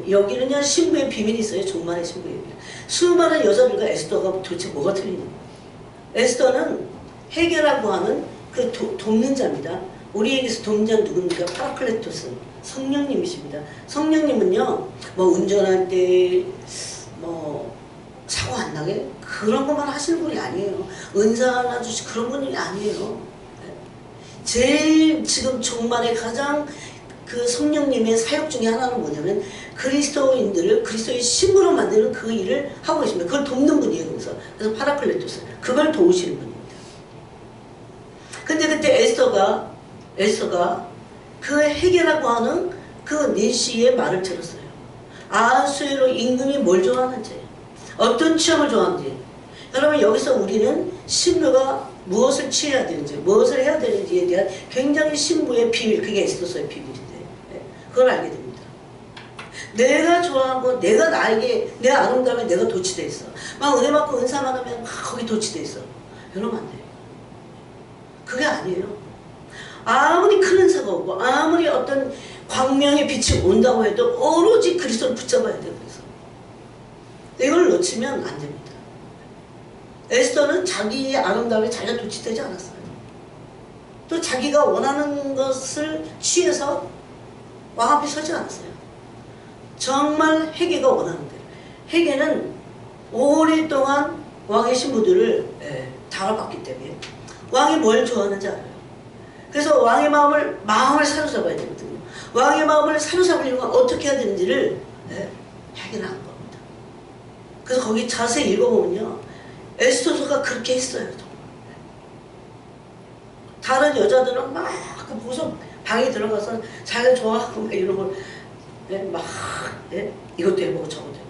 여기는요 신부의 비밀이 있어요. 종말의 신부의 비밀. 수많은 여자들과 에스더가 도대체 뭐가 틀리냐. 에스더는 해결하고 하는 그 돕는 자입니다. 우리에게서 돕는 자는 누굽니까? 파라클레토스 성령님이십니다. 성령님은요 뭐 운전할 때 뭐 사고 안 나게 그런 것만 하시는 분이 아니에요. 은사 하나 주시 그런 분이 아니에요. 제일 지금 종말에 가장 그 성령님의 사역 중에 하나는 뭐냐면 그리스도인들을 그리스도의 신부로 만드는 그 일을 하고 계십니다. 그걸 돕는 분이에요. 그래서 파라클레토스 그걸 도우시는 분입니다. 근데 그때 에스더가 그 해결하고 하는 그 니시의 말을 들었어요. 아하수에로 임금이 뭘 좋아하는지 어떤 취향을 좋아하는지. 여러분 여기서 우리는 신부가 무엇을 취해야 되는지 무엇을 해야 되는지에 대한 굉장히 신부의 비밀 그게 에스더서의 비밀인데 그걸 알게 됩니다. 내가 좋아하고 내가 나에게 내 아름다움에 내가 도취되어 있어. 막 은혜 받고 은사만 하면 막 거기 도취되어 있어. 이러면 안 돼요. 그게 아니에요. 아무리 큰 은사가 오고 아무리 어떤 광명의 빛이 온다고 해도 오로지 그리스도를 붙잡아야 돼요. 그래서 이걸 놓치면 안 됩니다. 에스더는 자기의 아름다움에 자기가 도취되지 않았어요. 또 자기가 원하는 것을 취해서 왕 앞에 서지 않았어요. 정말 회개가 원하는 대로. 회개는 오랫동안 왕의 신부들을 다뤄봤기 때문에 왕이 뭘 좋아하는지 알아요. 그래서 왕의 마음을 사로잡아야 되거든요. 왕의 마음을 사로잡으려면 어떻게 해야 되는지를 회개를 한 겁니다. 그래서 거기 자세히 읽어보면요, 에스더서가 그렇게 했어요. 다른 여자들은 막 무슨 방에 들어가서 자기가 좋아하고 막 이런 걸 막 이것도 해보고 저것도 해보고,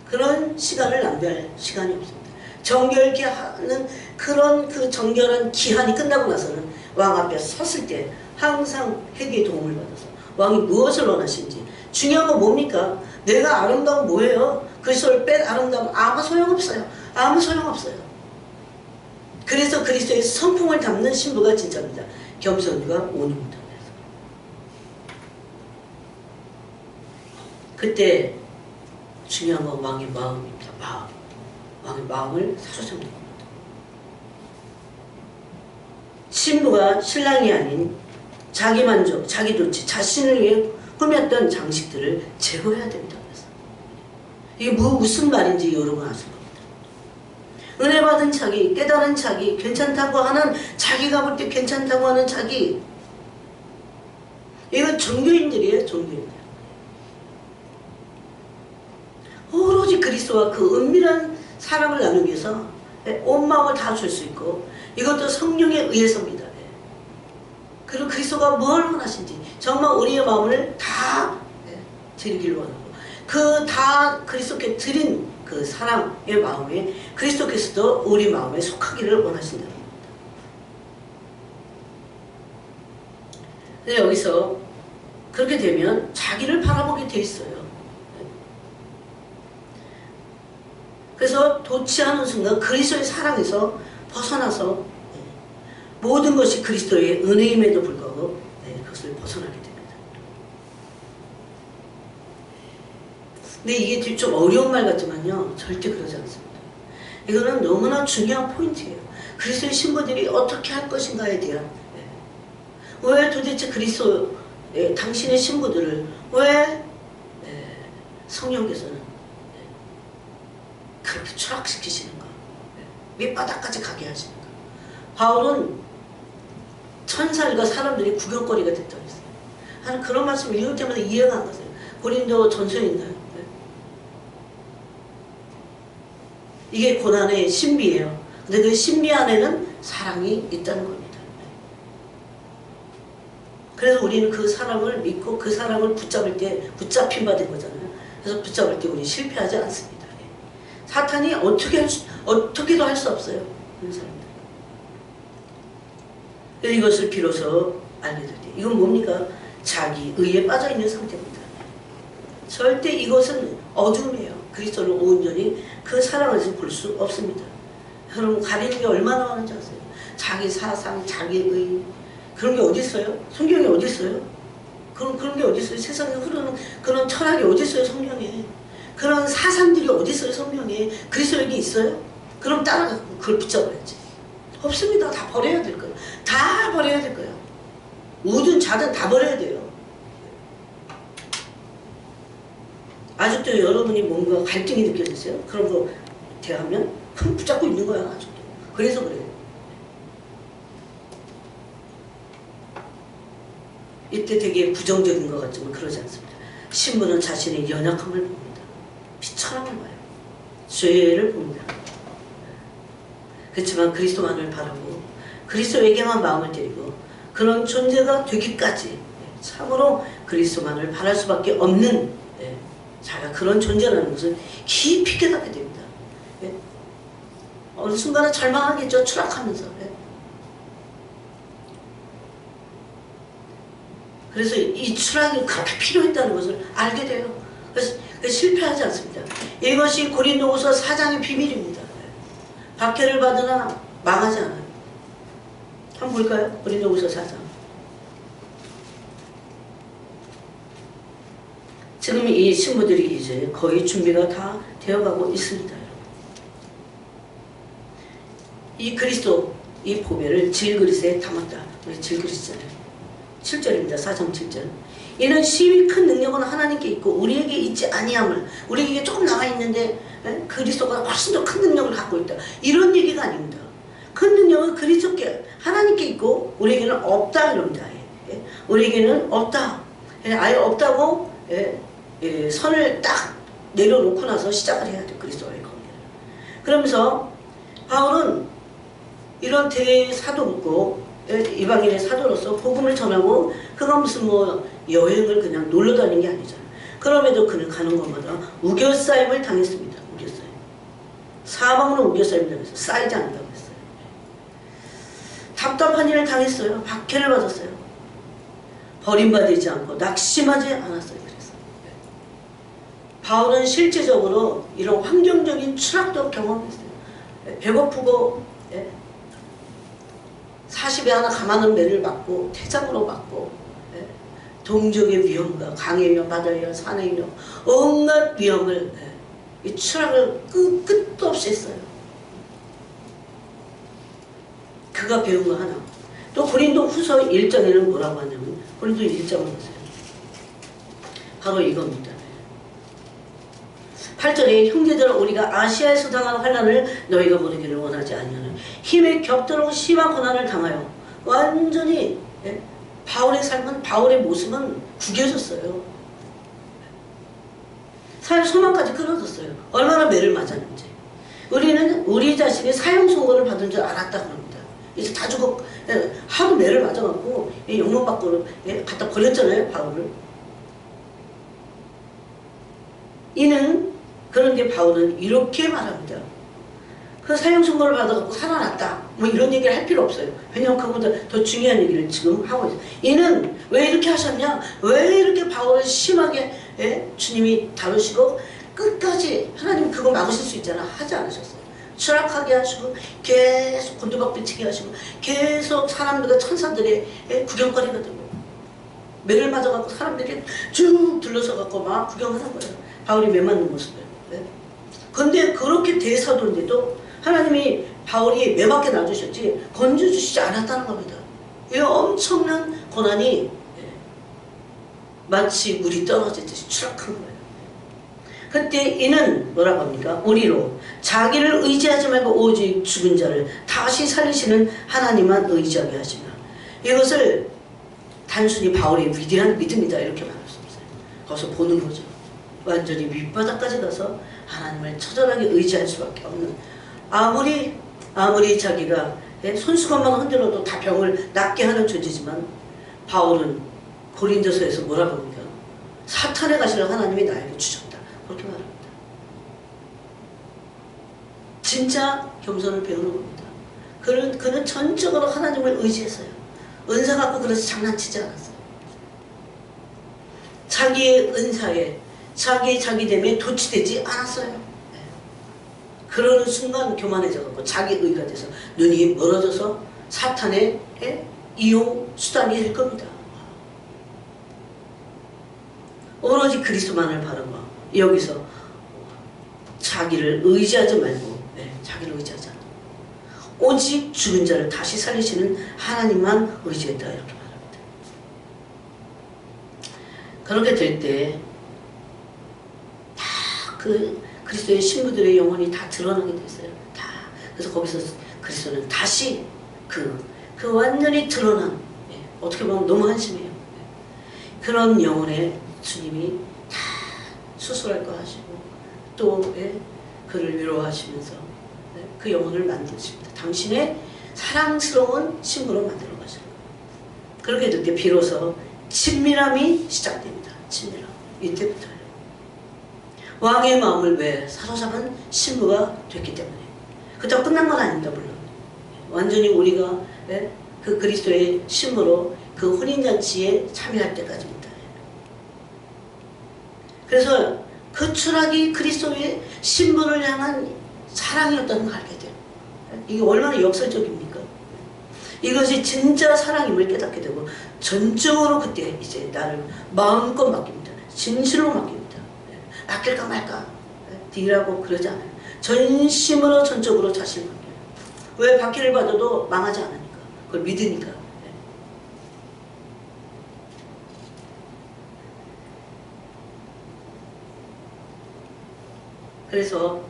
그런 시간을 낭비할 시간이 없습니다. 정결케 하는 그런 그 정결한 기한이 끝나고 나서는 왕 앞에 섰을 때 항상 회개의 도움을 받아서 왕이 무엇을 원하시는지. 중요한 건 뭡니까? 내가 아름다운 뭐예요? 그리스도를 뺀 아름다움 아무 소용없어요. 아무 소용없어요. 그래서 그리스도의 성품을 담는 신부가 진짜입니다. 겸손과 온유입니다. 그때 중요한 건 왕의 마음입니다. 마음. 왕의 마음을 사로잡는 겁니다. 신부가 신랑이 아닌 자기 만족, 자기 도취, 자신을 위해 꾸몄던 장식들을 제거해야 됩니다. 그래서 이게 무슨 말인지 여러분 아실 겁니다. 은혜 받은 자기, 깨달은 자기, 괜찮다고 하는, 자기가 볼 때 괜찮다고 하는 자기, 이건 종교인들이에요. 종교인들. 오로지 그리스도와 그 은밀한 사랑을 나누기 위해서 온 마음을 다 줄 수 있고, 이것도 성령에 의해서입니다. 그리고 그리스도가 뭘 원하신지 정말 우리의 마음을 다 드리기를 원하고, 그 다 그리스도께 드린 그 사랑의 마음에 그리스도께서도 우리 마음에 속하기를 원하신다는 겁니다. 근데 여기서 그렇게 되면 자기를 바라보게 돼 있어요. 그래서 도취하는 순간 그리스도의 사랑에서 벗어나서 모든 것이 그리스도의 은혜임에도 불구하고 그것을 벗어나게 됩니다. 근데 이게 좀 어려운 말 같지만요, 절대 그러지 않습니다. 이거는 너무나 중요한 포인트예요. 그리스도의 신부들이 어떻게 할 것인가에 대한, 왜 도대체 그리스도 당신의 신부들을 왜 성령께서는 그렇게 추락시키시는가, 밑바닥까지 가게 하시는가. 바울은 천사들과 사람들이 구경거리가 됐다고 했어요. 하는 그런 말씀을 읽을 때마다 이해가 안 가세요. 고린도 전서에 있나요? 이게 고난의 신비예요. 근데 그 신비 안에는 사랑이 있다는 겁니다. 그래서 우리는 그 사랑을 믿고 그 사랑을 붙잡을 때 붙잡힌 바 된 거잖아요. 그래서 붙잡을 때 우리 실패하지 않습니다. 사탄이 어떻게도 할 수 없어요. 그런 사람들. 이것을 비로소 알게 될 때, 이건 뭡니까? 자기 의에 빠져 있는 상태입니다. 절대 이것은 어둠이에요. 그리스도를 온전히 그 사랑을 볼 수 없습니다. 여러분, 가리는 게 얼마나 많은지 아세요? 자기 사상, 자기 의, 그런 게 어디 있어요? 성경에 어디 있어요? 그런 게 어디 있어요? 세상에 흐르는 그런 철학이 어디 있어요? 성경에. 그런 사상들이 어디 있어요? 성경에. 그리스도에게 있어요? 그럼 따라가고 그걸 붙잡아야지. 없습니다. 다 버려야 될 거예요. 다 버려야 될 거예요. 우든 자든 다 버려야 돼요. 아직도 여러분이 뭔가 갈등이 느껴지세요? 그런 거 대하면 그럼 붙잡고 있는 거야. 아직도. 그래서 그래요. 이때 되게 부정적인 것 같지만 그러지 않습니다. 신부는 자신의 연약함을 봅니다. 비천함을 봐요. 죄를 봅니다. 그렇지만 그리스도만을 바라고 그리스도에게만 마음을 드리고 그런 존재가 되기까지 참으로 그리스도만을 바랄 수밖에 없는 자기가 그런 존재라는 것을 깊이 깨닫게 됩니다. 어느 순간은 절망하겠죠. 추락하면서. 그래서 이 추락이 그렇게 필요했다는 것을 알게 돼요. 그래서 실패하지 않습니다. 이것이 고린도후서 4장의 비밀입니다. 박해를 받으나 망하지 않아요. 한번 볼까요? 고린도후서 4장. 지금 이 신부들이 이제 거의 준비가 다 되어가고 있습니다. 이 그리스도, 이 보배를 질그릇에 담았다. 우리 질그릇이잖아요. 7절입니다. 4장 7절. 이는 심히 큰 능력은 하나님께 있고 우리에게 있지 아니함을, 우리에게 조금 남아있는데 그리스도가 훨씬 더 큰 능력을 갖고 있다. 이런 얘기가 아닙니다. 큰 능력은 그리스도께, 하나님께 있고 우리에게는 없다 이럽니다. 우리에게는 없다. 아예 없다고 선을 딱 내려놓고 나서 시작을 해야 돼요. 그리스도와의 관계를. 그러면서 바울은 이런 대사도고 이방인의 사도로서 복음을 전하고, 그가 무슨 뭐 여행을 그냥 놀러 다니는 게 아니잖아요. 그럼에도 그는 가는 곳마다 우겨싸임을 당했습니다. 우겨싸임. 사방으로 우겨싸임을 당했어요. 쌓이지 않는다고 했어요. 답답한 일을 당했어요. 박해를 받았어요. 버림받지 않고 낙심하지 않았어요. 그래서 바울은 실제적으로 이런 환경적인 추락도 경험했어요. 배고프고 40에 하나 가마는 매를 맞고 태장으로 맞고 동족의 위험과 강이며 바다이며 산이며 온갖 위험을, 이 추락을 끝도 없이 했어요. 그가 배운 거 하나. 또 고린도 후서 1장에는 뭐라고 하냐면, 고린도 1장을 보세요. 바로 이겁니다. 8절에 형제들아, 우리가 아시아에서 당한 환난을 너희가 모르기를 원하지 아니하는 힘에 격돌하고 심한 고난을 당하여, 완전히 바울의 삶은, 바울의 모습은 구겨졌어요. 살 소망까지 끊어졌어요. 얼마나 매를 맞았는지. 우리는 우리 자신이 사형 선고를 받은 줄 알았다 그럽니다. 이제 다 죽어, 하도 매를 맞아갖고 영문밖으로 갖다 버렸잖아요, 바울을. 그런데 바울은 이렇게 말합니다. 그 사형 선고를 받아갖고 살아났다, 뭐 이런 얘기를 할 필요 없어요. 왜냐하면 그보다 더 중요한 얘기를 지금 하고 있어요. 이는 왜 이렇게 하셨냐, 왜 이렇게 바울을 심하게 주님이 다루시고 끝까지, 하나님 그거 막으실 수 있잖아, 하지 않으셨어요. 추락하게 하시고 계속 곤두박질치게 하시고 계속 사람들과 천사들의 구경거리가 되고, 매를 맞아갖고 사람들이 쭉 둘러서갖고 막 구경하는 거예요. 바울이 매 맞는 모습을. 근데 그렇게 대사도인데도 하나님이 바울이 매 맞게 놔주셨지 건져주시지 않았다는 겁니다. 이 엄청난 고난이 마치 물이 떨어지듯이 추락한 거예요. 그때 이는 뭐라고 합니까? 우리로 자기를 의지하지 말고 오직 죽은 자를 다시 살리시는 하나님만 의지하게 하시나. 이것을 단순히 바울의 위대한 믿음이다 이렇게 말할 수 없어요. 거기서 보는 거죠. 완전히 밑바닥까지 가서 하나님을 처절하게 의지할 수밖에 없는, 아무리 자기가 손수건만 흔들어도 다 병을 낫게 하는 존재지만, 바울은 고린도서에서 뭐라고 합니까? 사탄의 가시를 하나님이 나에게 주셨다, 그렇게 말합니다. 진짜 겸손을 배우는 겁니다. 그는 전적으로 하나님을 의지했어요. 은사 갖고 그래서 장난치지 않았어요. 자기의 은사에, 자기의 자기됨에 도취되지 않았어요. 그러는 순간 교만해져갖고 자기 의가 돼서 눈이 멀어져서 사탄의 이용 수단이 될 겁니다. 오로지 그리스도만을 바라고 여기서 자기를 의지하지 말고, 자기를 의지하지 않아, 오직 죽은 자를 다시 살리시는 하나님만 의지했다 이렇게 말합니다. 그렇게 될 때 다 그리스도의 신부들의 영혼이 다 드러나게 됐어요. 다. 그래서 거기서 그리스도는 다시 그 완전히 드러난, 어떻게 보면 너무 한심해요. 그런 영혼에 주님이 다 수술할 거 하시고 또 그를 위로하시면서 그 영혼을 만드십니다. 당신의 사랑스러운 신부로 만들어 가셔요. 그렇게 될 때 비로소 친밀함이 시작됩니다. 친밀함. 이때부터요. 왕의 마음을 왜 사로잡은 신부가 됐기 때문에. 그렇다고 끝난 건 아닙니다. 물론 완전히 우리가 그 그리스도의 신부로 그 혼인잔치에 참여할 때까지입니다. 그래서 그 추락이 그리스도의 신부를 향한 사랑이었다는 걸 알게 돼요. 이게 얼마나 역설적입니까? 이것이 진짜 사랑임을 깨닫게 되고 전적으로 그때 이제 나를 마음껏 맡깁니다. 진실로 맡깁니다. 맡길까 말까 딜하고 그러지 않아요. 전심으로 전적으로 자신을 맡겨요. 왜 받기를 받아도 망하지 않으니까. 그걸 믿으니까. 그래서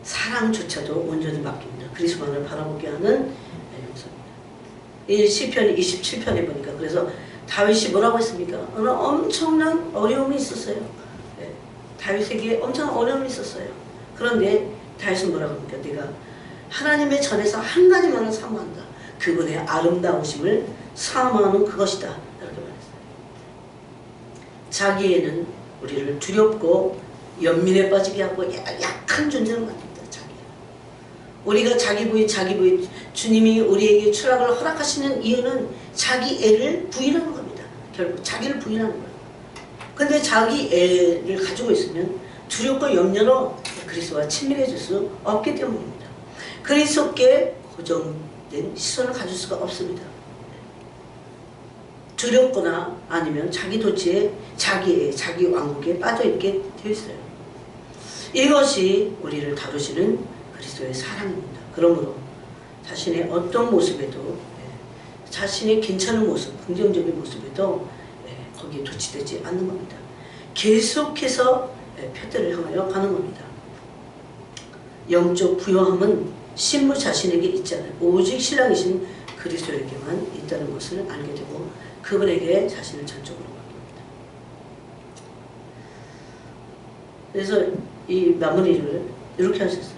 사랑조차도 온전히 맡깁니다. 그리스도만을 바라보게 하는 용서입니다. 이 시편 27편에 보니까 그래서 다윗이 뭐라고 했습니까? 어느 엄청난 어려움이 있었어요. 다윗에게 엄청난 어려움이 있었어요. 그런데 다윗은 뭐라고 합니까? 내가 하나님의 전에서 한 가지만을 사모한다. 그분의 아름다우심을 사모하는 그것이다. 이렇게 말했어요. 자기에는 우리를 두렵고 연민에 빠지게 하고 약한 존재를 만듭니다. 자기가. 우리가 자기 부인 주님이 우리에게 추락을 허락하시는 이유는 자기 애를 부인하는 겁니다. 결국 자기를 부인하는 거예요. 근데 자기 애를 가지고 있으면 두렵고 염려로 그리스도와 친밀해질 수 없기 때문입니다. 그리스도께 고정된 시선을 가질 수가 없습니다. 두렵거나 아니면 자기 도취에 자기 왕국에 빠져있게 되어 있어요. 이것이 우리를 다루시는 그리스도의 사랑입니다. 그러므로 자신의 어떤 모습에도 자신의 괜찮은 모습, 긍정적인 모습에도 거기에 도취되지 않는 겁니다. 계속해서 표대를 향하여 가는 겁니다. 영적 부요함은 신부 자신에게 있지 않아요. 오직 신랑이신 그리스도에게만 있다는 것을 알게 되고 그분에게 자신을 전적으로 맡깁니다. 그래서 이 마무리를 이렇게 하셨어요.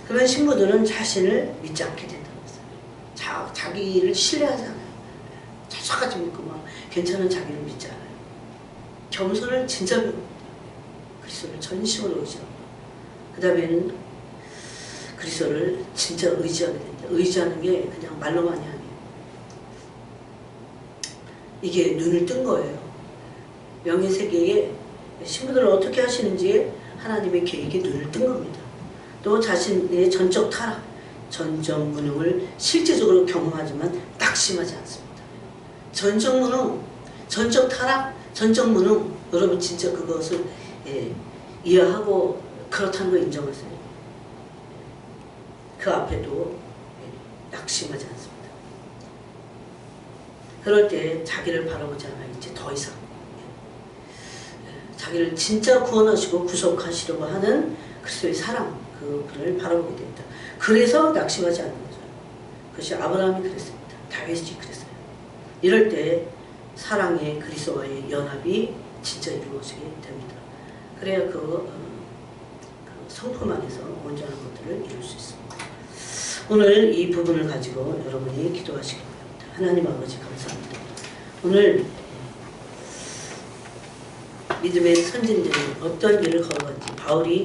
그런 신부들은 자신을 믿지 않게 된다는 거예요. 자기를 신뢰하지 않아요. 자석같이 믿고 막 괜찮은 자기를 믿지 않아요. 겸손을 진짜 배웁니다. 그리스도를 전심으로 의지하고 그 다음에는 그리스도를 진짜 의지하게 된다. 의지하는 게 그냥 말로만이 아니에요. 이게 눈을 뜬 거예요. 명예세계에 신부들을 어떻게 하시는지 하나님의 계획에 눈을 뜬 겁니다. 또 자신의 전적 타락, 전적 무능을 실제적으로 경험하지만 낙심하지 않습니다. 전적 무능, 전적 타락, 전적 무능 여러분 진짜 그것을 이해하고 그렇다는 걸 인정하세요. 그 앞에도 낙심하지 않습니다. 그럴 때 자기를 바라보지 않아요. 이제 더 이상 자기를 진짜 구원하시고 구속하시려고 하는 그리스도의 사랑, 그분을 바라보게 됩니다. 그래서 낙심하지 않는 거죠. 그것이 아브라함이 그랬습니다. 다윗이 그랬어요. 이럴 때 사랑의 그리스도와의 연합이 진짜 이루어지게 됩니다. 그래야 그 성품 안에서 온전한 것들을 이룰 수 있습니다. 오늘 이 부분을 가지고 여러분이 기도하시기 바랍니다. 하나님 아버지 감사합니다. 오늘 믿음의 선진들이 어떤 길을 걸어간지 바울이